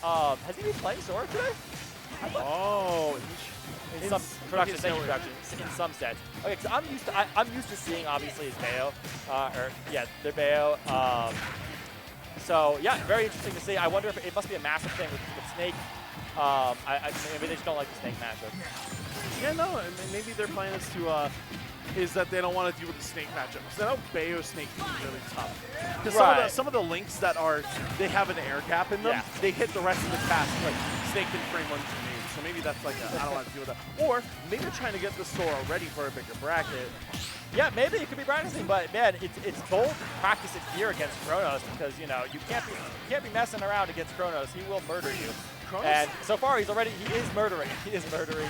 has he been playing Sora today? Oh, In some production, thank you, production. In some sets. Okay, so I'm used to seeing obviously his Bayo, their Bayo. So yeah, very interesting to see. I wonder if it must be a massive thing with Snake. Maybe they just don't like the Snake matchup. Yeah, no, maybe their plan is that they don't want to deal with the Snake matchup. So I know Bayo Snake can be really tough. Because some of the links that they have an air gap in them, they hit the rest of the cast. Like Snake can frame one grenade. So maybe that's like I don't want to deal with that. Or maybe they're trying to get the Sora ready for a bigger bracket. Yeah, maybe it could be practicing, but man, it's bold to practice it here against Chronos because you can't be messing around against Chronos. He will murder you. Chronos? And so far he is murdering. He is murdering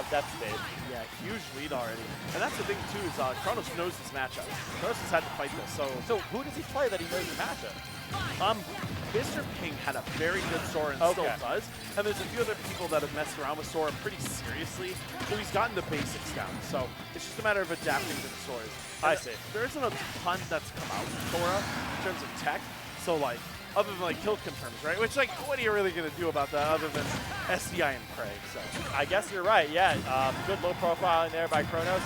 Deathspade. Yeah, huge lead already. And that's the thing too is Chronos knows this matchup. Chronos has had to fight this. So who does he play that he knows the matchup? Mr. Ping had a very good Sora and still does. And there's a few other people that have messed around with Sora pretty seriously. So he's gotten the basics down. So it's just a matter of adapting to the Soras. I see. There isn't a ton that's come out with Sora in terms of tech. So like, other than like kill confirms, right? Which like, what are you really gonna do about that other than SDI and Prey? So I guess you're right. Yeah, good low profile in there by Chronos.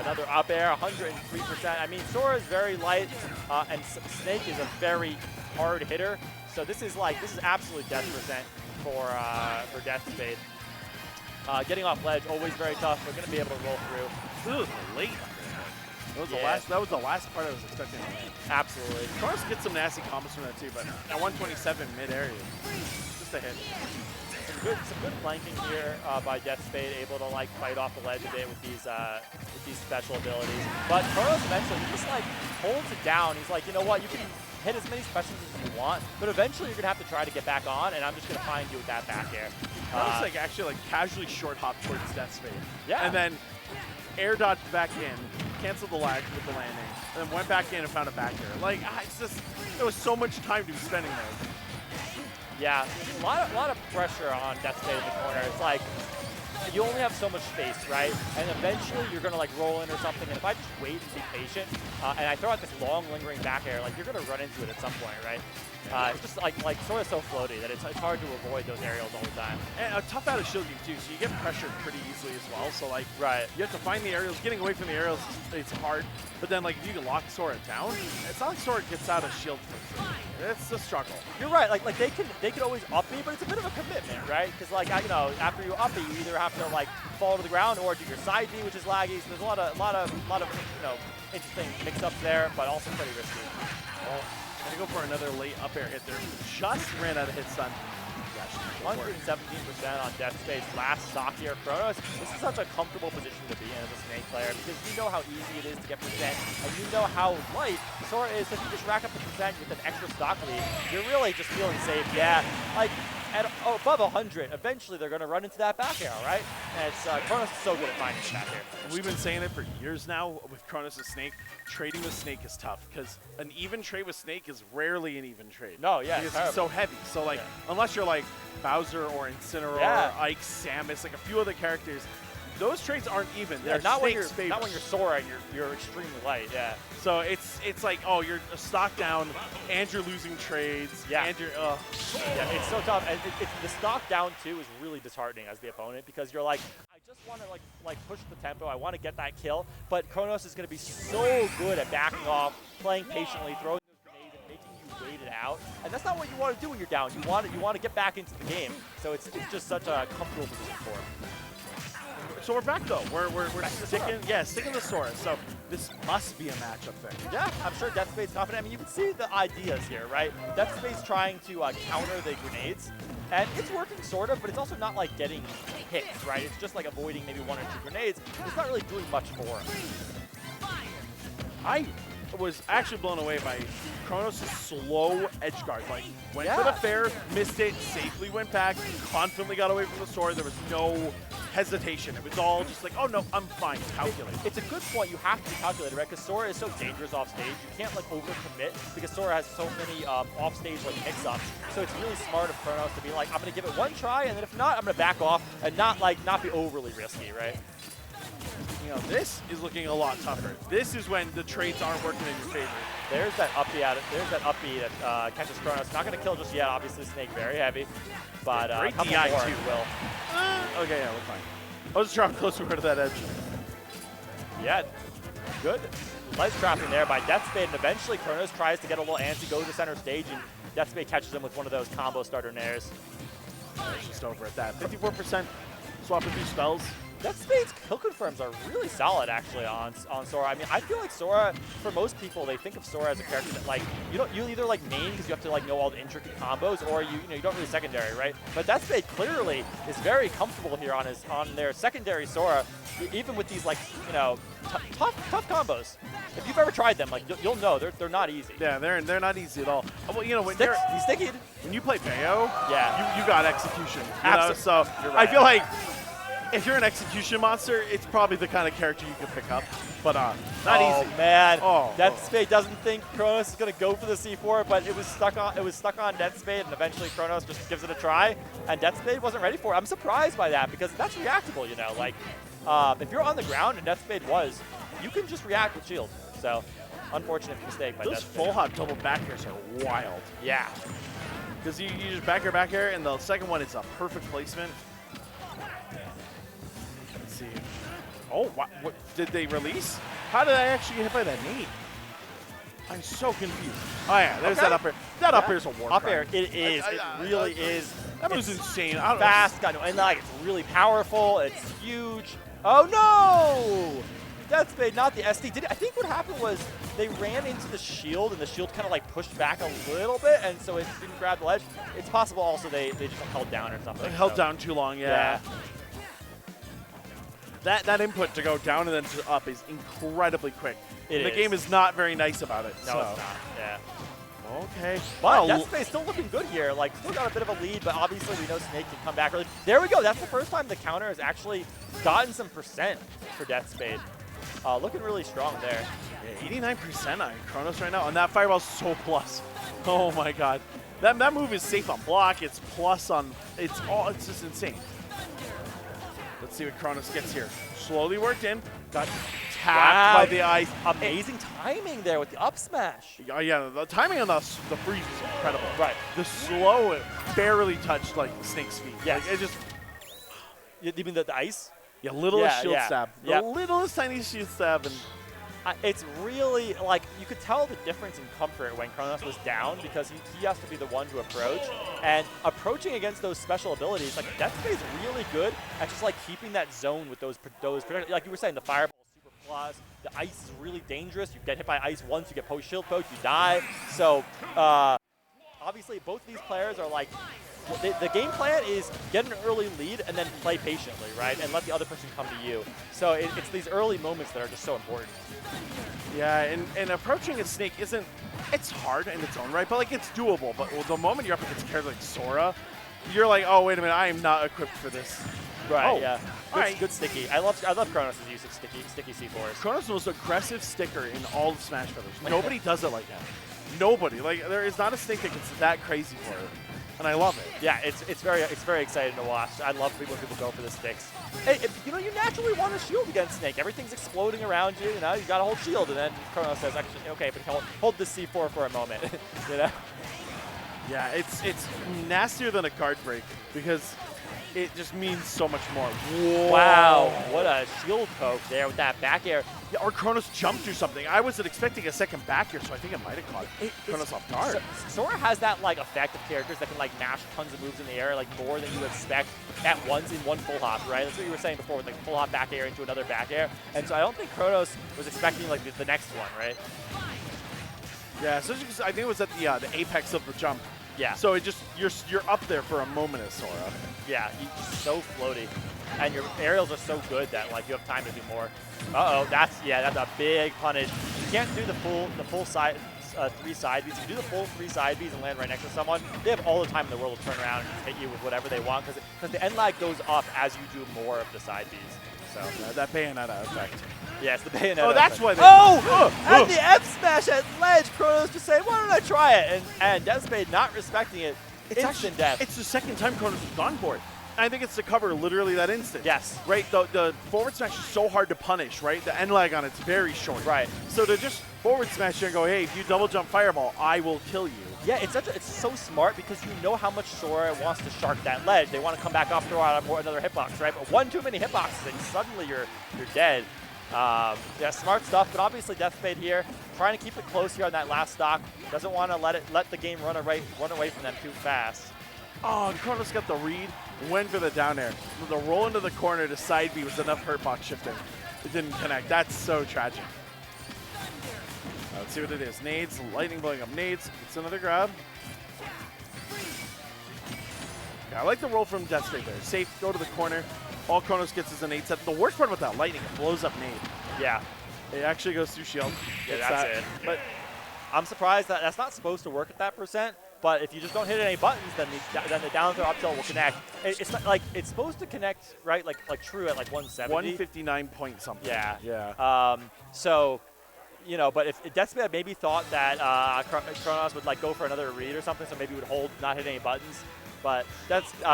Another up air, 103%. I mean, Sora is very light, and Snake is a very hard hitter. So this is absolute death percent for Deathspade. Getting off ledge, always very tough. We're gonna be able to roll through. Ooh, late. That was the last part I was expecting. Absolutely. Chronos gets some nasty combos from that too, but at 127 mid-area, just a hit. Some good flanking here by Deathspade, able to like fight off the ledge a bit with these special abilities. But Chronos eventually just like holds it down. He's like, you know what, you can hit as many specials as you want, but eventually you're gonna have to try to get back on, and I'm just gonna find you with that back air. Chronos like actually like casually short hop towards Deathspade. Yeah. And then air dodged back in, canceled the lag with the landing, and then went back in and found a back air. Like, it's just, there was so much time to be spending there. Yeah, a lot of pressure on Deathspade in the corner. It's like, you only have so much space, right? And eventually you're gonna like roll in or something, and if I just wait and be patient, and I throw out this long lingering back air, like you're gonna run into it at some point, right? It's just like Sora's so floaty that it's hard to avoid those aerials all the time. And a tough out of shield game too, so you get pressured pretty easily as well. So like, you have to find the aerials. Getting away from the aerials, it's hard. But then like if you can lock Sora down, it's not like Sora gets out of shield quickly. It's a struggle. You're right. Like they could always up me, but it's a bit of a commitment, right? Because like after you up me, you either have to like fall to the ground or do your side B, which is laggy. So there's a lot of interesting mix-ups there, but also pretty risky. Well, gonna go for another late up air hit there. Just ran out of hit stun. 117% on Deathspade's last stock here. Chronos, this is such a comfortable position to be in as a Snake player because you know how easy it is to get percent, and you know how light Sora is. So if you just rack up the percent with an extra stock lead, you're really just feeling safe. Yeah, like at above 100, eventually they're going to run into that back air, right? And it's, Chronos is so good at finding the back air. We've been saying it for years now with Chronos and Snake. Trading with Snake is tough because an even trade with Snake is rarely an even trade. No, yeah, because he's so heavy. So like, unless you're like Bowser or Incineroar or Ike, Samus, like a few other characters, those trades aren't even. They're not when Snake's you're Sora and you're extremely light. Yeah. So it's like, oh, you're a stock down and you're losing trades. Yeah. And you're yeah, it's so tough. And the stock down too is really disheartening as the opponent because you're like, I just want to like push the tempo. I want to get that kill, but Chronos is going to be so good at backing off, playing patiently, throwing those grenades, and making you wait it out. And that's not what you want to do when you're down. You want to get back into the game. So it's just such a comfortable position for him. So we're back though. We're sticking the Sora. So this must be a matchup thing. Yeah, I'm sure Deathspade's confident. I mean, you can see the ideas here, right? Deathspade's trying to counter the grenades, and it's working sort of, but it's also not like getting hits, right? It's just like avoiding maybe one or two grenades. It's not really doing much for him. I was actually blown away by Chronos' slow edge guard. Like, went for the fair, missed it, safely went back, confidently got away from the sword. There was no hesitation. It was all just like, oh no, I'm fine, calculate. It's a good point. You have to be calculated, right? Because Sora is so dangerous off stage. You can't like overcommit because Sora has so many off stage like mix-ups. So it's really smart of Chronos to be like, I'm gonna give it one try, and then if not, I'm gonna back off and not be overly risky, right? you know, this is looking a lot tougher. This is when the trades aren't working in your favor. There's that uppie out. There's that uppie that catches Chronos. Not going to kill just yet. Obviously, Snake very heavy, but great a couple DI more too. will. Okay, yeah, we're fine. I was trying closer to that edge. Yeah, good. Ledge trapping there by Deathspade, and eventually Chronos tries to get a little antsy, go to center stage, and Deathspade catches him with one of those combo starter nairs. It's just over at that. 54% swapping through spells. Deathspade's kill confirms are really solid actually on Sora. I mean, I feel like Sora, for most people, they think of Sora as a character that like you either like main because you have to like know all the intricate combos, or you don't really secondary, right? But Deathspade clearly is very comfortable here on their secondary Sora, even with these like tough combos. If you've ever tried them, like you'll know they're not easy. Yeah, they're not easy at all. Well, you know when he's sticky. When you play Bayo, yeah, you got execution. Absolutely. So You're right. I feel like if you're an execution monster, it's probably the kind of character you can pick up, but not easy. Oh man, Deathspade doesn't think Chronos is gonna go for the C4, but it was stuck on Deathspade, and eventually Chronos just gives it a try, and Deathspade wasn't ready for it. I'm surprised by that because that's reactable, you know. Like if you're on the ground and Deathspade was, you can just react with shield. So unfortunate mistake by Deathspade. Those full hop double back airs are wild. Yeah, because you just back air, and the second one is a perfect placement. Oh, what did they release? How did I actually get hit by that nade? I'm so confused. Oh yeah, there's that up air. That up air is a war up crime. air. It is. It really is. That was insane. Fast, and like it's really powerful. It's huge. Oh no! Deathspade, not the SD. I think what happened was they ran into the shield, and the shield kind of like pushed back a little bit, and so it didn't grab the ledge. It's possible also they just held down or something. They held down too long. Yeah. That input to go down and then to up is incredibly quick. The game is not very nice about it. No, it's not. Yeah. Okay. But Deathspade's still looking good here. Like, still got a bit of a lead, but obviously we know Snake can come back early. There we go. That's the first time the counter has actually gotten some percent for Deathspade. Looking really strong there. Yeah, 89% on Chronos right now, and that fireball's so plus. Oh my god. That move is safe on block. It's plus on. It's just insane. Let's see what Chronos gets here. Slowly worked in. Got tapped by the ice. Amazing timing there with the up smash. Oh yeah, the timing on the freeze is incredible. Right. The slow, it barely touched like Snake's feet. Yeah. Like, it just. You mean the ice? Yeah, littlest shield stab. The littlest tiny shield stab. And it's really, like, you could tell the difference in comfort when Chronos was down because he has to be the one to approach. And approaching against those special abilities, like, Deathspade is really good at just, like, keeping that zone with those like you were saying, the fireball is super plus. The ice is really dangerous. You get hit by ice once, you get post-shield poke, you die. So, obviously, both of these players are, like, the game plan is get an early lead and then play patiently, right? And let the other person come to you. So it's these early moments that are just so important. Yeah, and approaching a Snake isn't, it's hard in its own right, but like it's doable. But the moment you're up against a character like Sora, you're like, oh, wait a minute, I am not equipped for this. Right, yeah. Good sticky. I love Chronos' use of sticky C4s. Chronos is the most aggressive sticker in all of Smash Brothers. Nobody does it like that. Nobody. Like, there is not a Snake that gets that crazy for it. And I love it. Yeah, it's very exciting to watch. I love when people go for the sticks. Hey, you naturally want to shield against Snake. Everything's exploding around you. You know, you got a whole shield, and then Chronos says, actually, okay, but hold this C4 for a moment. You know? Yeah, it's nastier than a card break because it just means so much more. Whoa. Wow, what a shield poke there with that back air. Yeah, or Chronos jumped or something. I wasn't expecting a second back air, so I think it might have caught Chronos off guard. Sora has that like effect of characters that can like mash tons of moves in the air, like more than you expect at once in one full hop, right? That's what you were saying before with like full hop back air into another back air. And so I don't think Chronos was expecting like the next one, right? Yeah, so I think it was at the apex of the jump. Yeah. So it just you're up there for a moment as Sora. Yeah, he's so floaty, and your aerials are so good that like you have time to do more. That's a big punish. You can't do the full side 3 side Bs. If you do the full 3 side Bs and land right next to someone, they have all the time in the world to turn around and just hit you with whatever they want because the end lag goes up as you do more of the side Bs. So that Bayonetta effect. Yeah, it's the Bayonetta. Oh, that's why. And the F smash at ledge. Chronos just saying, "Why don't I try it?" And Deathspade not respecting it. It's instant death. It's the second time Chronos has gone for it. I think it's to cover literally that instant. Yes. Right? The forward smash is so hard to punish, right? The end lag on it's very short. Right. So to just forward smash and go, hey, if you double jump fireball, I will kill you. Yeah, it's so smart because you know how much Sora wants to shark that ledge. They want to come back up, throw out another hitbox, right? But one too many hitboxes and suddenly you're dead. Yeah, smart stuff, but obviously Deathspade here, trying to keep it close here on that last stock. Doesn't want to let the game run away from them too fast. Oh, Chronos got the read, went for the down air. The roll into the corner to side B was enough hurt box shifting. It didn't connect. That's so tragic. Let's see what it is. Nades, lightning blowing up nades. It's another grab. Yeah, I like the roll from Deathspade there. Safe, go to the corner. All Chronos gets is a nade set. The worst part about that lightning, it blows up nade. Yeah. It actually goes through shield. Yeah, that's it. But I'm surprised that's not supposed to work at that percent. But if you just don't hit any buttons, then the down throw up tilt will connect. It's not, like it's supposed to connect, right? Like true at like 170. 159 point something. Yeah. Yeah. So, you know, but if Deathspade maybe thought that Chronos would like go for another read or something, so maybe would hold, not hit any buttons. But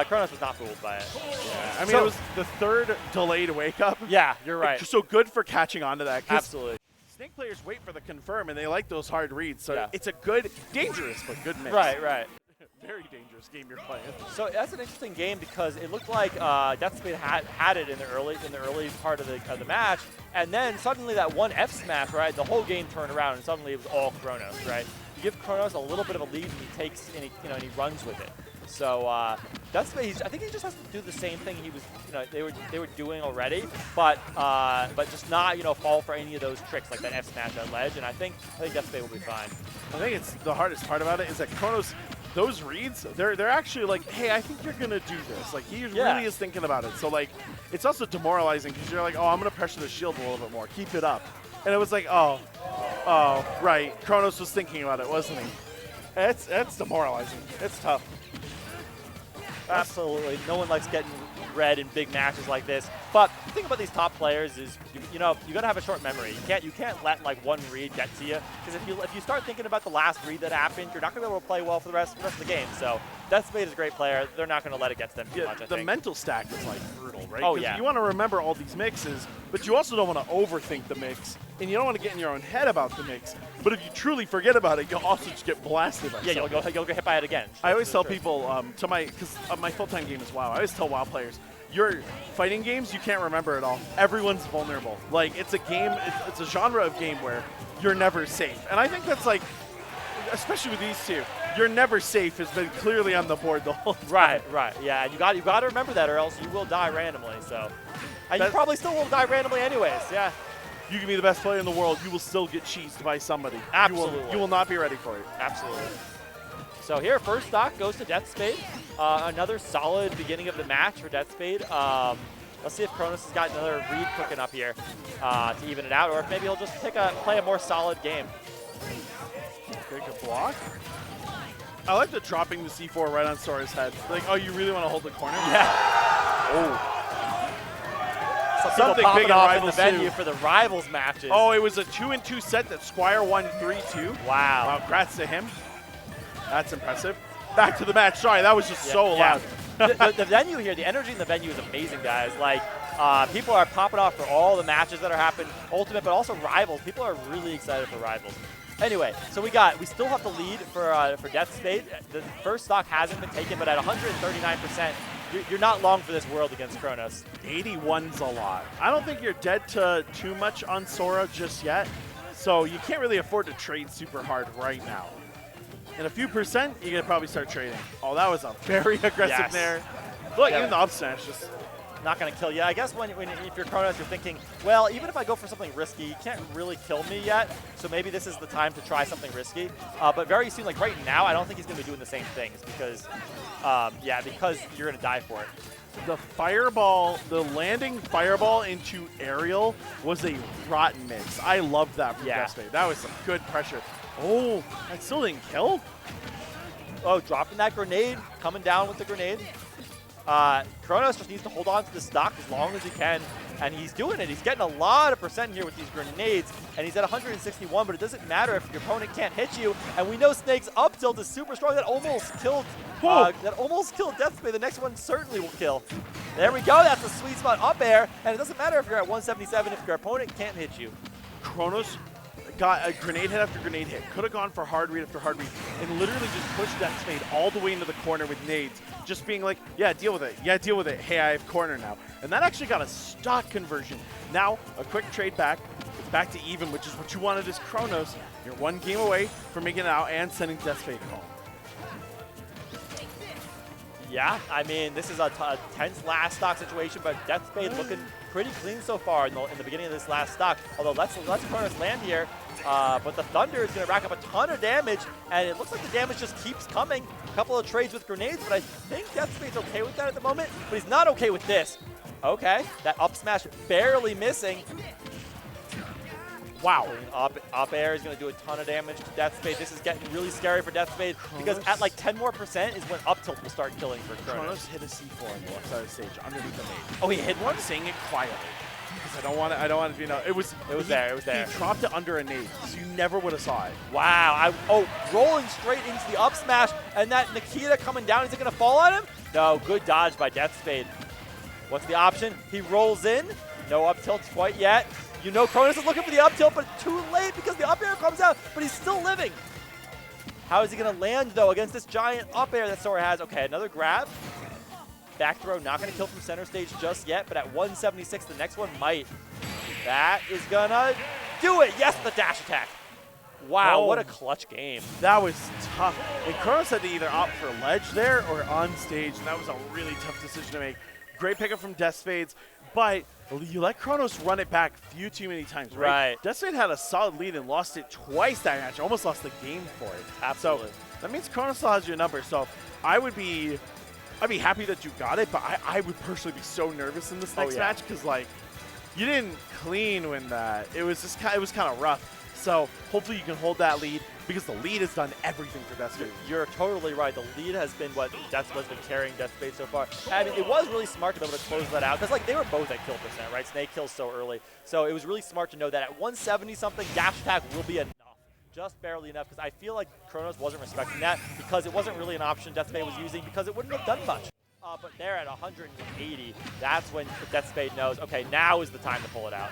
Chronos was not fooled by it. Yeah. I mean, it was the third delayed wake up. Yeah, you're right. So good for catching on to that. Absolutely. Snake players wait for the confirm, and they like those hard reads. So yeah. It's a good, dangerous, but good mix. Right. Very dangerous game you're playing. So that's an interesting game because it looked like Deathspade had it in the early part of the match, and then suddenly that one F smash, right? The whole game turned around, and suddenly it was all Chronos, right? You give Chronos a little bit of a lead, and he runs with it. So Deathspade, I think he just has to do the same thing he was, they were doing already, but just not, fall for any of those tricks like that F smash on ledge. And I think Deathspade will be fine. I think it's the hardest part about it is that Chronos, those reads, they're actually like, hey, I think you're gonna do this. Like he really is thinking about it. So like, it's also demoralizing because you're like, oh, I'm gonna pressure the shield a little bit more, keep it up. And it was like, oh, right. Chronos was thinking about it, wasn't he? That's demoralizing. It's tough. Absolutely. No one likes getting red in big matches like this. But the thing about these top players is, you got to have a short memory. You can't let like one read get to you, because if you start thinking about the last read that happened, you're not going to be able to play well for the rest of the game. So Deathspade is a great player. They're not going to let it get to them too much, I think. The mental stack is like brutal, right? Oh yeah. You want to remember all these mixes, but you also don't want to overthink the mix, and you don't want to get in your own head about the mix. But if you truly forget about it, you'll also just get blasted by you'll get hit by it again. I always tell people, because my full-time game is WoW, I always tell WoW players, your fighting games, you can't remember it all. Everyone's vulnerable. Like, it's a game, it's a genre of game where you're never safe. And I think that's like, especially with these two, you're never safe has been clearly on the board the whole time. Right. Yeah, and you got to remember that, or else you will die randomly. So, and you probably still will die randomly anyways. Yeah. You can be the best player in the world, you will still get cheesed by somebody. Absolutely. You will not be ready for it. Absolutely. So here, first stock goes to Deathspade. Another solid beginning of the match for Deathspade. Let's see if Chronos has got another read cooking up here to even it out, or if maybe he'll just play a more solid game. Okay, good block. I like the dropping the C4 right on Sora's head. Like, oh, you really want to hold the corner? Yeah. Oh. Something big off in the venue for the Rivals matches. Oh, it was a 2-2 set that Squire won 3-2. Wow. Congrats to him. That's impressive. Back to the match. Sorry, that was just so loud. the venue here, the energy in the venue is amazing, guys. Like, people are popping off for all the matches that are happening, Ultimate, but also Rivals. People are really excited for Rivals. Anyway, so we still have the lead for Deathspade. The first stock hasn't been taken, but at 139%, you're not long for this world against Chronos. 81's a lot. I don't think you're dead to too much on Sora just yet, so you can't really afford to trade super hard right now. In a few percent, you can probably start trading. Oh, that was a very aggressive there. Look, even the up smash just not going to kill you. I guess if you're Chronos, you're thinking, well, even if I go for something risky, you can't really kill me yet, so maybe this is the time to try something risky. But very soon, like right now, I don't think he's going to be doing the same things because, because you're going to die for it. The fireball, the landing fireball into aerial was a rotten mix. I loved that from Deathspade. That was some good pressure. Oh, that still didn't kill? Oh, dropping that grenade, coming down with the grenade. Chronos just needs to hold on to the stock as long as he can, and he's doing it. He's getting a lot of percent here with these grenades, and he's at 161, but it doesn't matter if your opponent can't hit you, and we know Snake's up tilt is super strong. That almost killed Deathspade. The next one certainly will kill. There we go. That's a sweet spot up air, and it doesn't matter if you're at 177 if your opponent can't hit you. Chronos got a grenade hit after grenade hit. Could have gone for hard read after hard read and literally just pushed Deathspade all the way into the corner with nades, just being like, yeah, deal with it. Yeah, deal with it. Hey, I have corner now. And that actually got a stock conversion. Now, a quick trade back. It's back to even, which is what you wanted as Chronos. You're one game away from making it out and sending Deathspade home. Yeah, I mean, this is a tense last stock situation, but Deathspade looking pretty clean so far in the beginning of this last stock. Although let's Chronos land here, but the Thunder is going to rack up a ton of damage, and it looks like the damage just keeps coming. A couple of trades with grenades, but I think Deathspade's okay with that at the moment, but he's not okay with this. Okay, that up smash barely missing. Wow. Up air is going to do a ton of damage to Deathspade. This is getting really scary for Deathspade because at like 10% more is when up tilt will start killing for Chronos. Chronos hit a C4 on the left side of the stage underneath the nade. Oh, he hit one? I'm saying it quietly because I don't want to, you know, it was there. He dropped it under a nade, so you never would have saw it. Wow. Rolling straight into the up smash, and that Nikita coming down. Is it going to fall on him? No, good dodge by Deathspade. What's the option? He rolls in. No up tilt quite yet. You know Chronos is looking for the up tilt, but too late because the up air comes out, but he's still living. How is he going to land, though, against this giant up air that Sora has? Okay, another grab. Back throw, not going to kill from center stage just yet, but at 176, the next one might. That is going to do it. Yes, the dash attack. Wow, what a clutch game. That was tough. And Chronos had to either opt for ledge there or on stage, and that was a really tough decision to make. Great pickup from Deathspades, but you let Chronos run it back few too many times, right? Deathspade had a solid lead and lost it twice that match. Almost lost the game for it. Absolutely. So that means Chronos still has your number. So I'd be happy that you got it, but I would personally be so nervous in this next match because like you didn't clean win that. It was just it was kind of rough. So hopefully you can hold that lead because the lead has done everything for Deathspade. You're totally right. The lead has been what Deathspade's been carrying Deathspade so far. I mean, it was really smart to be able to close that out because like they were both at kill percent, right? Snake kills so early. So it was really smart to know that at 170 something, dash attack will be enough. Just barely enough because I feel like Chronos wasn't respecting that because it wasn't really an option Deathspade was using because it wouldn't have done much. But there at 180, that's when Deathspade knows, okay, now is the time to pull it out.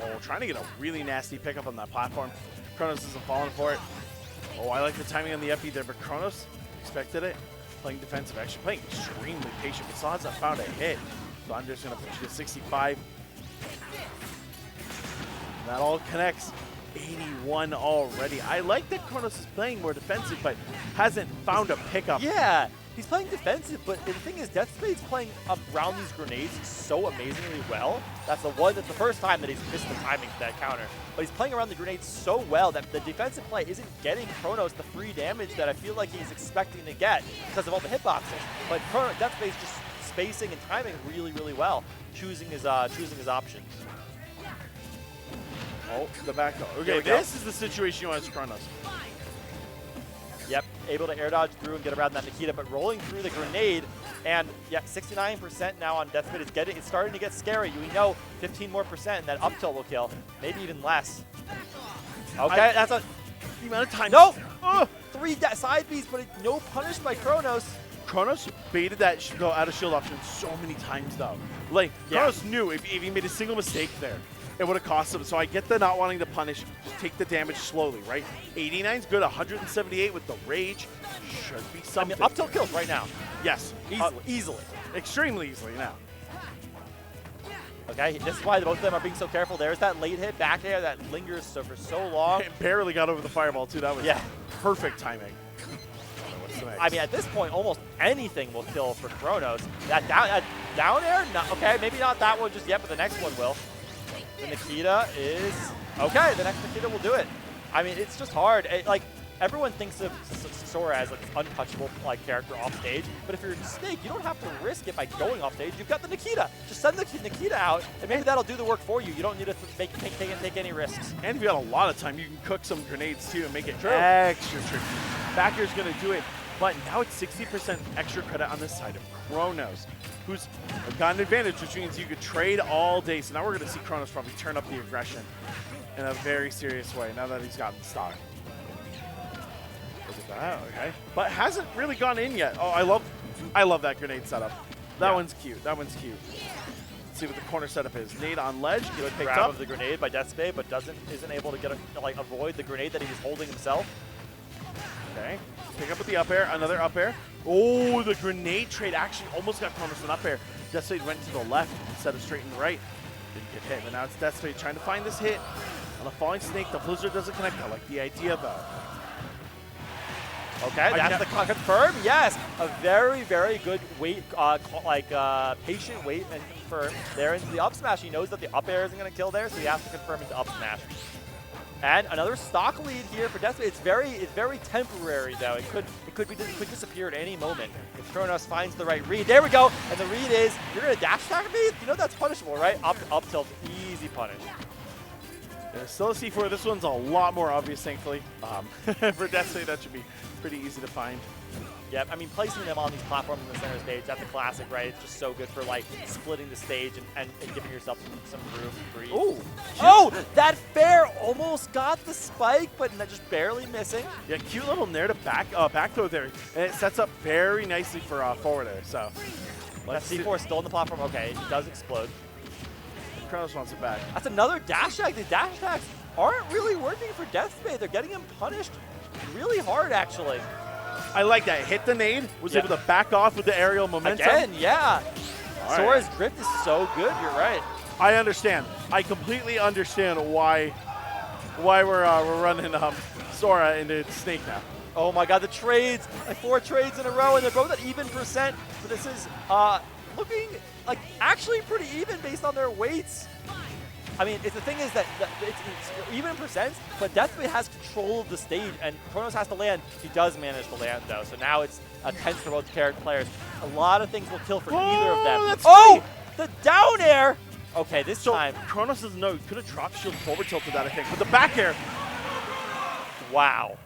Oh, trying to get a really nasty pickup on that platform. Chronos isn't falling for it. Oh, I like the timing on the epi there, but Chronos expected it. Playing defensive, actually playing extremely patient. But Sansa found a hit. Thunder's going to push you to 65. That all connects. 81 already. I like that Chronos is playing more defensive, but hasn't found a pickup. Yeah, he's playing defensive, but the thing is, Deathspade's playing around these grenades so amazingly well. That's the first time that he's missed the timing for that counter. But he's playing around the grenades so well that the defensive play isn't getting Chronos the free damage that I feel like he's expecting to get because of all the hitboxes. But Deathspade's just spacing and timing really, really well, choosing his options. Oh, the back. Okay, this is the situation you want as Chronos. Yep, able to air dodge through and get around that Nikita, but rolling through the grenade, and yeah, 69% now on Deathspade. It's starting to get scary. We know 15% more and that up tilt will kill, maybe even less. Okay, that's a the amount of time. Nope. 3 side Bs, but no punish by Chronos. Chronos baited that go out of shield option so many times though. Like Chronos knew if he made a single mistake there, it would have cost him. So I get the not wanting to punish. Just take the damage slowly, right? 89's good. 178 with the rage should be something. I mean, up tilt kills right now. Yes, easily. Extremely easily now. Okay, this is why both of them are being so careful. There's that late hit back there that lingers for so long. It barely got over the fireball too. That was perfect timing. I mean, at this point, almost anything will kill for Chronos. That down air? No, okay, maybe not that one just yet, but the next one will. The Nikita is okay. The next Nikita will do it. I mean, it's just hard. Like everyone thinks of Sora as like an untouchable like character off stage, but if you're Snake, you don't have to risk it by going off stage. You've got the Nikita. Just send the Nikita out, and maybe that'll do the work for you. You don't need to take any risks. And if you got a lot of time, you can cook some grenades too and make it extra tricky. Back air's gonna do it. But now it's 60% extra credit on this side of Chronos, who's got an advantage, which means you could trade all day. So now we're going to see Chronos probably turn up the aggression in a very serious way now that he's gotten stock. Look at that, okay. But hasn't really gone in yet. Oh, I love that grenade setup. That one's cute. That one's cute. Let's see what the corner setup is. Nade on ledge, get picked Grab up. of the grenade by Deathspade, but isn't able to get avoid the grenade that he was holding himself. Okay, pick up with the up air, another up air. Oh, the grenade trade actually almost got Chronos an up air. Deathspade went to the left instead of straight and right. Didn't get hit, but now it's Deathspade trying to find this hit on a falling snake. The Blizzard doesn't connect. I like the idea though. Okay, that's the confirm. Yes, a very, very good wait, patient wait and confirm there into the up smash. He knows that the up air isn't going to kill there, so he has to confirm into up smash. And another stock lead here for Deathspade. It's very temporary though. It could disappear at any moment if Chronos finds the right read. There we go. And the read is you're gonna dash attack me. You know that's punishable, right? Up tilt, easy punish. There's still a C4. This one's a lot more obvious, thankfully. For Deathspade, that should be pretty easy to find. Yeah, I mean, placing them on these platforms in the center stage, that's a classic, right? It's just so good for, like, splitting the stage and giving yourself some room to breathe. Ooh! Oh! That fair almost got the spike, but just barely missing. Yeah, cute little nair to back throw there. And it sets up very nicely for forward air, so. That C4 still on the platform. Okay, it does explode. Chronos wants it back. That's another dash attack. The dash attacks aren't really working for Deathspade. They're getting him punished really hard, actually. I like that. Hit the nade, was able to back off with the aerial momentum. Again, yeah. All Sora's right. grip is so good, you're right. I understand. I completely understand why we're running Sora into Snake now. Oh my god, the trades, like 4 trades in a row, and they're both at even percent. So this is looking like actually pretty even based on their weights. I mean, the thing is that it's even percent, but Deathspade has control of the stage, and Chronos has to land. He does manage to land, though, so now it's a tense for both players. A lot of things will kill for either of them. Oh! The down air! Okay, this time. Chronos doesn't know. He could have drop shield forward tilted that, I think. But the back air. Wow.